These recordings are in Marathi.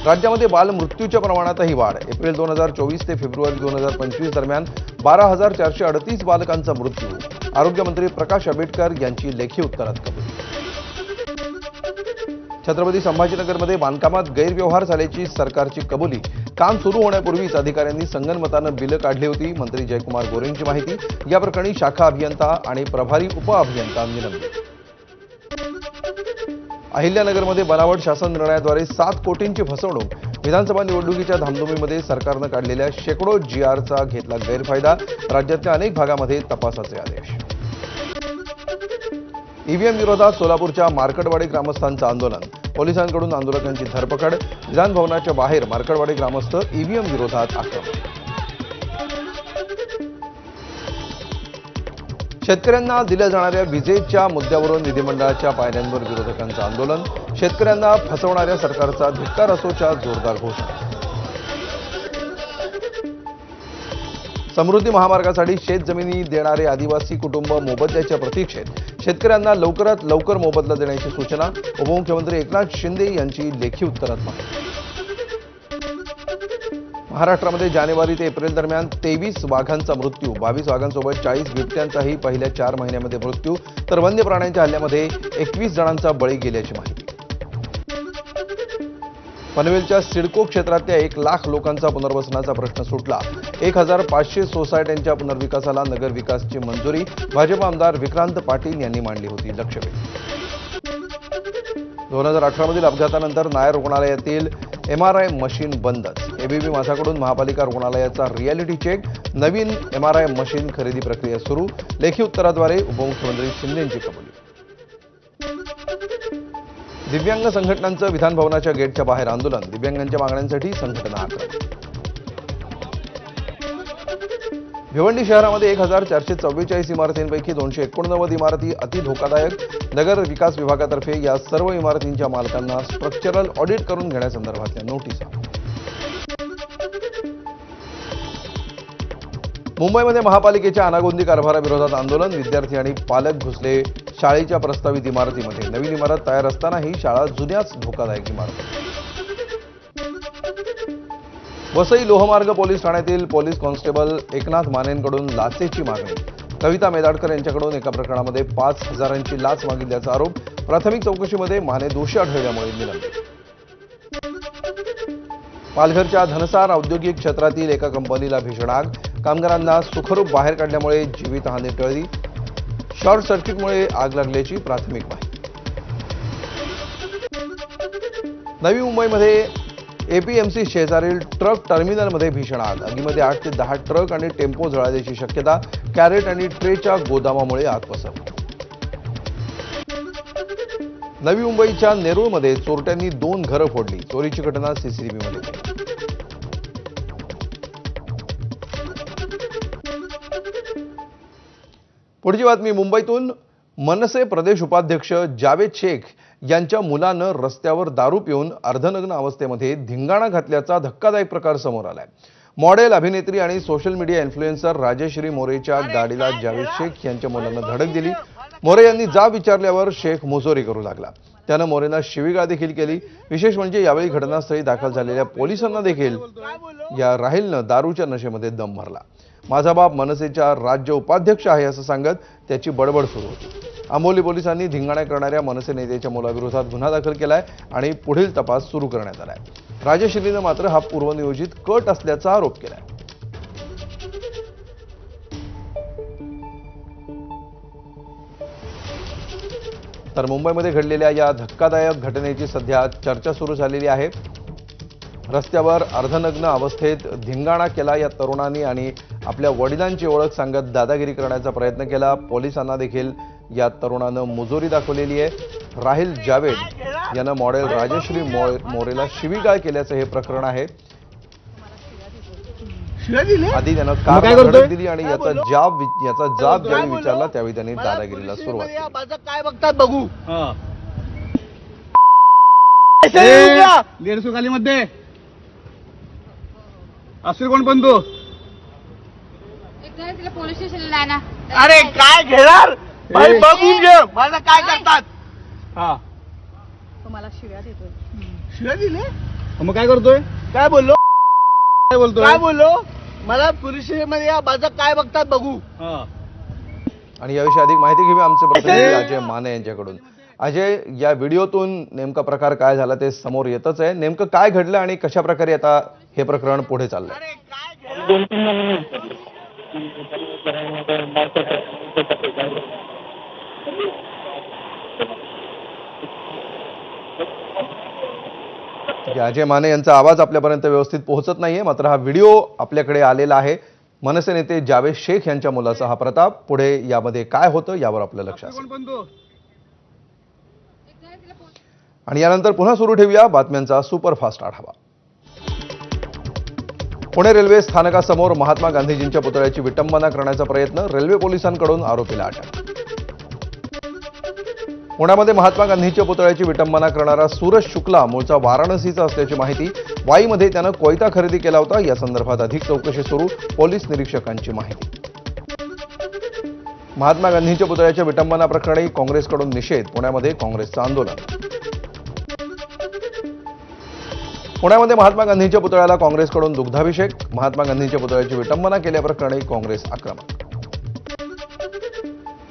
राज्यामध्ये बालमृत्यूच्या प्रमाणातही वाढ. एप्रिल 2024 ते फेब्रुवारी 2025 दरम्यान 12,438 बालकांचा मृत्यू. आरोग्यमंत्री प्रकाश आंबेडकर यांची लेखी उत्तरात कबुली. छत्रपती संभाजीनगरमध्ये बांधकामात गैरव्यवहार झाल्याची सरकारची कबुली. काम सुरू होण्यापूर्वीच अधिकाऱ्यांनी संगनमतानं बिलं काढली होती. मंत्री जयकुमार गोरेंची माहिती. या प्रकरणी शाखा अभियंता आणि प्रभारी उपअभियंता निलंबित. अहिल्यानगरमध्ये बनावट शासन निर्णयाद्वारे 7 कोटींची फसवणूक. विधानसभा निवडणुकीच्या धामधुमीमध्ये सरकारनं काढलेल्या शेकडो GRचा घेतला गैरफायदा. राज्यातल्या अनेक भागामध्ये तपासाचे आदेश. ईव्हीएम विरोधात सोलापूरच्या मार्कडवाडी ग्रामस्थांचं आंदोलन. पोलिसांकडून आंदोलकांची धरपकड. विधानभवनाच्या बाहेर मार्कडवाडी ग्रामस्थ ईव्हीएम विरोधात आक्रमण. शेतकऱ्यांना दिल्या जाणाऱ्या विजेच्या मुद्द्यावरून विधिमंडळाच्या पायऱ्यांवर विरोधकांचं आंदोलन. शेतकऱ्यांना फसवणाऱ्या सरकारचा धिक्कार असोच्या जोरदार घोषणा. समृद्धी महामार्गासाठी शेतजमिनी देणारे आदिवासी कुटुंब मोबदल्याच्या प्रतीक्षेत. शेतकऱ्यांना लवकरात लवकर मोबदला देण्याची सूचना. उपमुख्यमंत्री एकनाथ शिंदे यांची लेखी उत्तरात माहिती. महाराष्ट्रामध्ये जानेवारी ते एप्रिल दरम्यान 23 वाघांचा मृत्यू. 22 वाघांसोबत 40 बिबट्यांचाही पहिल्या 4 महिन्यामध्ये मृत्यू. तर वन्य प्राण्यांच्या हल्ल्यामध्ये 21 जणांचा बळी गेल्याची माहिती. पनवेलच्या सिडको क्षेत्रातल्या 1 लाख लोकांचा पुनर्वसनाचा प्रश्न सुटला. 1500 सोसायट्यांच्या पुनर्विकासाला नगरविकासची मंजुरी. भाजप आमदार विक्रांत पाटील यांनी मांडली होती. लक्षवेध. 2018 मधील अपघातानंतर नायर रुग्णालयातील MRI मशीन बंदच. एबीपी माझाकडून महापालिका रुग्णालयाचा रियालिटी चेक. नवीन MRI मशीन खरेदी प्रक्रिया सुरू. लेखी उत्तराद्वारे उपमुख्यमंत्री शिंदेंची कबुली. दिव्यांग संघटनांचं विधानभवनाच्या गेटच्या बाहेर आंदोलन. दिव्यांगांच्या मागण्यांसाठी संघटना आक्रमक. भिवंडी शहरामध्ये 1444 इमारतींपैकी 289 इमारती अति धोकादायक. नगर विकास विभागातर्फे या सर्व इमारतींच्या मालकांना स्ट्रक्चरल ऑडिट करून घेण्यासंदर्भातल्या नोटिसा. मुंबईमध्ये महापालिकेच्या अनागोंदी कारभाराविरोधात आंदोलन. विद्यार्थी आणि पालक घुसले शाळेच्या प्रस्तावित इमारतीमध्ये. नवीन इमारत तयार असतानाही शाळा जुन्याच धोकादायक इमारत. वसई लोहमार्ग पोलीस ठाण्यातील पोलीस कॉन्स्टेबल एकनाथ मानेंकडून लाचेची मागणी. कविता मेदाडकर यांच्याकडून एका प्रकरणामध्ये 5,000ची लाच मागितल्याचा आरोप. प्राथमिक चौकशीमध्ये माने दोषी आढळल्यामुळे निलंबित. पालघरच्या धनसार औद्योगिक क्षेत्रातील एका कंपनीला भीषण आग. कामगारांना सुखरूप बाहेर काढल्यामुळे जीवितहानी टळली. शॉर्ट सर्किटमुळे आग लागल्याची प्राथमिक माहिती. नवी मुंबईमध्ये APMC शेजारील ट्रक टर्मिनलमध्ये भीषण आग. आगीमध्ये 8 ते 10 ट्रक आणि टेम्पो जळाल्याची शक्यता. कॅरेट आणि ट्रेच्या गोदामामुळे आग पसरली. नवी मुंबईच्या नेरूळमध्ये चोरट्यांनी 2 घरं फोडली. चोरीची घटना CCTVमध्ये घडली. पुढची बातमी मुंबईतून. मनसे प्रदेश उपाध्यक्ष जावेद शेख यांच्या मुलानं रस्त्यावर दारू पिऊन अर्धनग्न अवस्थेमध्ये धिंगाणा घातल्याचा धक्कादायक प्रकार समोर आलाय. मॉडेल, अभिनेत्री आणि सोशल मीडिया इन्फ्लुएन्सर राजश्री मोरेच्या गाडीला जावेद शेख यांच्या मुलानं धडक दिली. मोरे यांनी जाब विचारल्यावर शेख मुजोरी करू लागला. त्यानं मोरेंना शिवीगाळ देखील केली. विशेष म्हणजे यावेळी घटनास्थळी दाखल झालेल्या पोलिसांना देखील या राहिलनं दारूच्या नशेमध्ये दम भरला. माझा बाप मनसेचा राज्य उपाध्यक्ष आहे असं सांगत त्याची बडबड सुरू होती. आंबोली पोलिसांनी धिंगाणा करणाऱ्या मनसे नेत्याच्या मुलाविरोधात गुन्हा दाखल केलाय आणि पुढील तपास सुरू करण्यात आलाय. राजश्रीनं मात्र हा पूर्वनियोजित कट असल्याचा आरोप केलाय. तर मुंबईमध्ये घडलेल्या या धक्कादायक घटनेची सध्या चर्चा सुरू झालेली आहे. रस्त्यावर अर्धनग्न अवस्थेत धिंगाणा केला या तरुणांनी आणि आपल्या वडिलांची ओळख सांगत दादागिरी करण्याचा प्रयत्न केला. पोलिसांना देखील या तरुणानं मुजोरी दाखवलेली आहे. राहिल जावेद यानं मॉडेल राजश्री मोरेला शिवीगाळ केल्याचं हे प्रकरण आहे. आधी त्यानं कार धडक दिली आणि याचा जाब ज्यावेळी विचारला त्यावेळी त्यांनी दादागिरीला सुरुवात केली. काय बघतात बघू मध्ये असेल कोण पण तू पोलीस स्टेशनला आहे ना. अरे काय घेणार बघून घे मला काय करतात. तुम्हाला शिव्या देतोय. शिव्या दिले मग काय करतोय? काय बोललो काय बोलतोय? काय बोललो मला पोलीस स्टेशनमध्ये या माझं काय बघतात बघू. हा. आणि याविषयी अधिक माहिती घेऊया आमचे प्रतिनिधी अजय माने यांच्याकडून. अजय, या व्हिडिओतून नेमका प्रकार काय झाला ते समोर येतच आहे. नेमकं काय घडलं आणि कशा प्रकारे आता हे प्रकरण पुढे चाललंय? अरे काय घेणार? अजय माने यांचा आवाज आपल्यापर्यंत व्यवस्थित पोहोचत नाहीये, मात्र हा व्हिडिओ आपल्याकडे आलेला आहे. मनसे नेते जावेद शेख यांच्या मुलाचा हा प्रताप. पुढे यामध्ये काय होतं यावर आपलं लक्ष असेल. आणि यानंतर पुन्हा सुरू ठेवूया बातम्यांचा सुपरफास्ट आढावा. पुणे रेल्वे स्थानकासमोर महात्मा गांधीजींच्या पुतळ्याची विटंबना करण्याचा प्रयत्न, रेल्वे पोलिसांकडून आरोपीला अटक. पुण्यामध्ये महात्मा गांधींच्या पुतळ्याची विटंबना करणारा सूरज शुक्ला मूळचा वाराणसीचा असल्याची माहिती. वाईमध्ये त्यानं कोयता खरेदी केला होता. या संदर्भात अधिक चौकशी सुरू, पोलीस निरीक्षकांची माहिती. महात्मा गांधींच्या पुतळ्याच्या विटंबना प्रकरणी काँग्रेसकडून निषेध, पुण्यामध्ये काँग्रेसचं आंदोलन. पुण्यामध्ये महात्मा गांधींच्या पुतळ्याला काँग्रेसकडून दुग्धाभिषेक, महात्मा गांधींच्या पुतळ्याची विटंबना केल्याप्रकरणी काँग्रेस आक्रमक.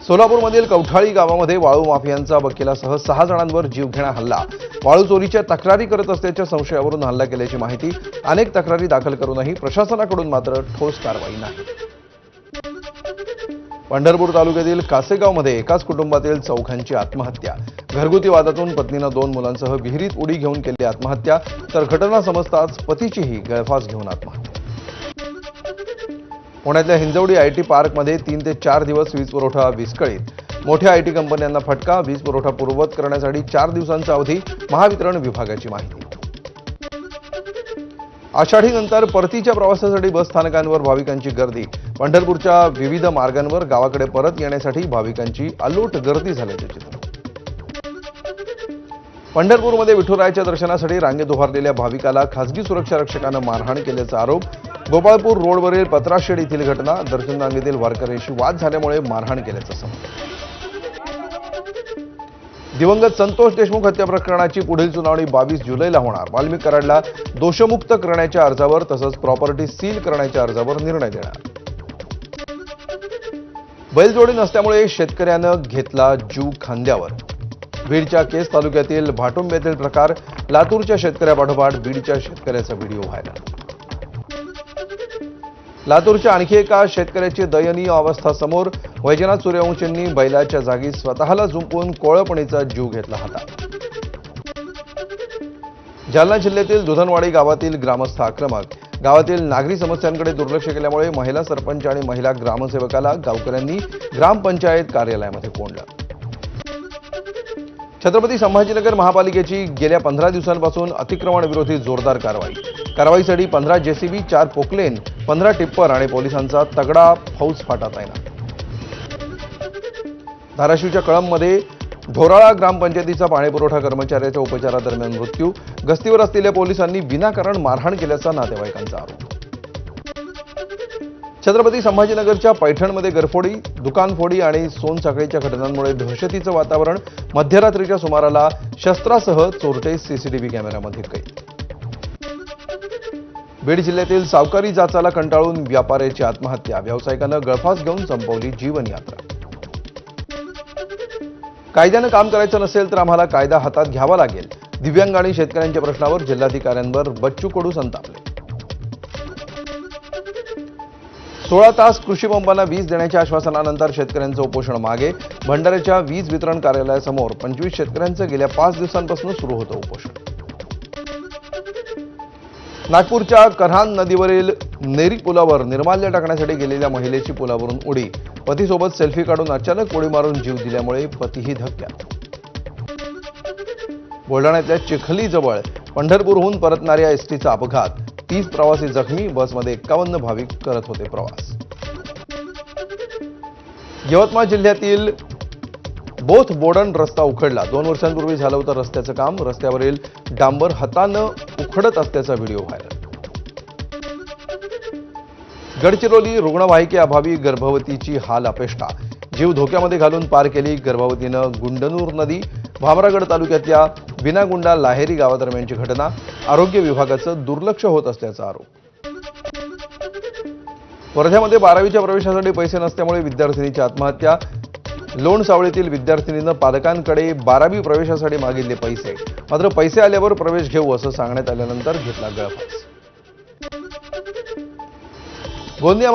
सोलापूरमधील कवठाळी गावामध्ये वाळू माफियांचा वकिलासह 6 जणांवर जीवघेणा हल्ला. वाळू चोरीच्या तक्रारी करत असल्याच्या संशयावरून हल्ला केल्याची माहिती. अनेक तक्रारी दाखल करूनही प्रशासनाकडून मात्र ठोस कारवाई नाही. पंढरपूर तालुक्यातील कासेगावमध्ये एकाच कुटुंबातील चौघांची आत्महत्या. घरगुती वादातून पत्नीनं 2 मुलांसह विहिरीत उडी घेऊन केली आत्महत्या, तर घटना समजताच पतीचीही गळफास घेऊन आत्महत्या. पुण्यातल्या हिंजवडी आयटी पार्कमध्ये 3 ते 4 दिवस वीज पुरवठा विस्कळीत. मोठ्या आयटी कंपन्यांना फटका, वीज पुरवठा पूर्ववत करण्यासाठी 4 दिवसांचा अवधी, महावितरण विभागाची माहिती. आषाढीनंतर परतीच्या प्रवासासाठी बस स्थानकांवर भाविकांची गर्दी. पंढरपूरच्या विविध मार्गांवर गावाकडे परत येण्यासाठी भाविकांची अलोट गर्दी झाल्याचे चित्र. पंढरपूरमध्ये विठुरायाच्या दर्शनासाठी रांगेत उभारलेल्या भाविकाला खासगी सुरक्षा रक्षकानं मारहाण केल्याचा आरोप. गोपाळपूर रोडवरील पत्राशेड येथील घटना. दर्शन रांगेतील वारकऱ्यांशी वाद झाल्यामुळे मारहाण केल्याचं समजतं. दिवंगत संतोष देशमुख हत्या प्रकरणाची पुढील सुनावणी 22 जुलैला होणार. वाल्मिक कराडला दोषमुक्त करण्याच्या अर्जावर तसंच प्रॉपर्टी सील करण्याच्या अर्जावर निर्णय देणार. बैलजोडी नसल्यामुळे शेतकऱ्यानं घेतला जीव खांद्यावर. बीडच्या केस तालुक्यातील भाटुंब्यातील प्रकार. लातूरच्या शेतकऱ्यापाठोपाठ बीडच्या शेतकऱ्याचा व्हिडिओ व्हायरल. लातूरच्या आणखी एका शेतकऱ्याची दयनीय अवस्था समोर. वैजनाथ सूर्यवंशींनी बैलाच्या जागी स्वतःला झुंपून कोळपणीचा जीव घेतला हातात. जालना जिल्ह्यातील दुधनवाडी गावातील ग्रामस्थ आक्रमक. गावातील नागरी समस्यांकडे दुर्लक्ष केल्यामुळे महिला सरपंच आणि महिला ग्रामसेवकाला गावकऱ्यांनी ग्रामपंचायत कार्यालयामध्ये कोंडलं. छत्रपती संभाजीनगर महापालिकेची गेल्या 15 दिवसांपासून अतिक्रमण विरोधी जोरदार कारवाई. कारवाईसाठी 15 जेसीबी, 4 पोकलेन, 15 टिप्पर आणि पोलिसांचा तगडा फौजफाटा तैनात. धाराशिवच्या कळंबमध्ये ढोराळा ग्रामपंचायतीचा पाणीपुरवठा कर्मचाऱ्याच्या उपचारादरम्यान मृत्यू. गस्तीवर असलेल्या पोलिसांनी विनाकारण मारहाण केल्याचा नातेवाईकांचा आरोप. छत्रपती संभाजीनगरच्या पैठणमध्ये गरफोडी, दुकानफोडी आणि सोनसाखळीच्या घटनांमुळे दहशतीचं वातावरण. मध्यरात्रीच्या सुमाराला शस्त्रासह चोरटे सीसीटीव्ही कॅमेऱ्यामध्ये कैद. बीड जिल्ह्यातील सावकारी जाचाला कंटाळून व्यापाऱ्याची आत्महत्या. व्यावसायिकानं गळफास घेऊन संपवली जीवनयात्रा. कायद्यानं काम करायचं नसेल तर आम्हाला कायदा हातात घ्यावा लागेल. दिव्यांग आणि शेतकऱ्यांच्या प्रश्नावर जिल्हाधिकाऱ्यांवर बच्चू कडू संतापले. 16 तास कृषीपंपांना वीज देण्याच्या आश्वासनानंतर शेतकऱ्यांचं उपोषण मागे. भंडाऱ्याच्या वीज वितरण कार्यालयासमोर 25 शेतकऱ्यांचं गेल्या 5 दिवसांपासून सुरू होतं उपोषण. नागपूरच्या करहान नदीवरील नेरी पुलावर निर्माल्य टाकण्यासाठी गेलेल्या महिलेची पुलावरून उडी. पतीसोबत सेल्फी काढून अचानक उडी मारून जीव दिल्यामुळे पतीही धक्क्यात. बुलढाण्यातल्या चिखलीजवळ पंढरपूरहून परतणाऱ्या एसटीचा अपघात. 30 प्रवासी जखमी. बसमध्ये 51 भाविक करत होते प्रवास. यवतमाळ जिल्ह्यातील बोथ बोडण रस्ता उखडला. 2 वर्षांपूर्वी झालं होतं रस्त्याचं काम. रस्त्यावरील डांबर हातानं उखडत असल्याचा व्हिडिओ व्हायरल. गडचिरोली रुग्णवाहिकेअभावी गर्भवतीची हाल अपेष्टा. जीव धोक्यामध्ये घालून पार केली गर्भवतीनं गुंडनूर नदी. भामरागड तालुक्यातल्या बिनागुंडा लाहेरी गावादरम्यानची घटना. आरोग्य विभागाचं दुर्लक्ष होत असल्याचा आरोप. वर्ध्यामध्ये 12वीच्या प्रवेशासाठी पैसे नसल्यामुळे विद्यार्थिनीची आत्महत्या. लोणसावळीतील विद्यार्थिनीनं पालकांकडे 12वी प्रवेशासाठी मागितले पैसे, मात्र पैसे आल्यावर प्रवेश घेऊ असं सांगण्यात आल्यानंतर घेतला गळफास. गोंदियामध्ये